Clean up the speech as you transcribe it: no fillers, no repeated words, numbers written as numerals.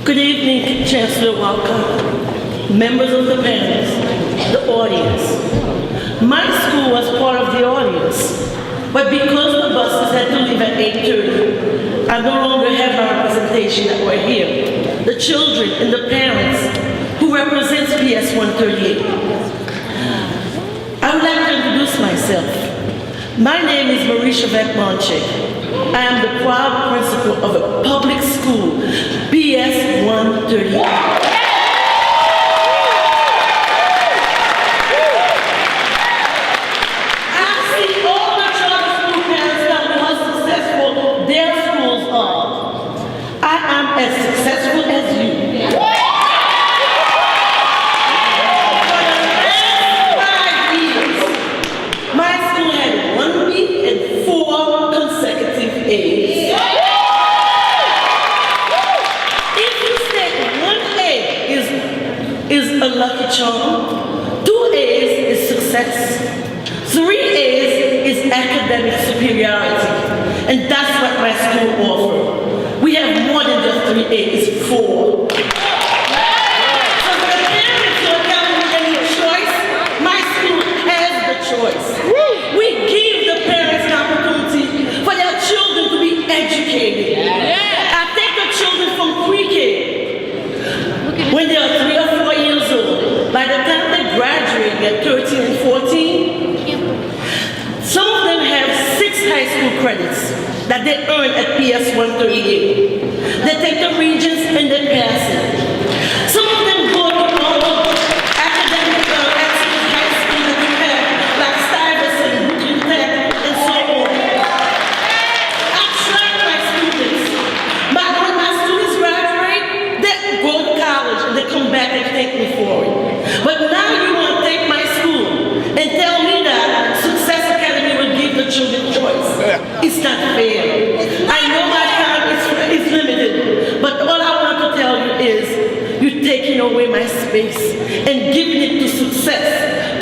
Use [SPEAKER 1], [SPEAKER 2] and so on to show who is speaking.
[SPEAKER 1] Good evening, Chancellor Walker, members of the panel, the audience. My school was part of the audience, but because the buses had to leave at 8:30, I no longer have my representation that were here. The children and the parents who represents PS 138. I would like to introduce myself. My name is Marisha Vekmonchik. I am the proud principal of a public school, PS 138. As successful as you. For the last 5 years, my school had 1 B and 4 consecutive A's. If you say 1 A is a lucky charm, 2 A's is success, 3 A's is academic superiority, and that's what my school offers. We have more than just 3 A's, it's 4. So for the parents who are telling me they need a choice, my school has the choice. We give the parents an opportunity for their children to be educated. I take the children from pre-K when they are 3 or 4 years old. By the time they graduate at 13 and 14, some of them have 6 high school credits that they earn at PS 138. They take the Regents and then pass it. Some of them go to all academic excellent high school that we have, like Stuyvesant, Brooklyn Tech, and so on. I train my students. But when my students graduate, they go to college and they come back and thank me for it. But now you want to take my school and tell me that Success Academy will give the children choice. It's not fair. I know my time is limited, but all I want to tell you is you're taking away my space and giving it to Success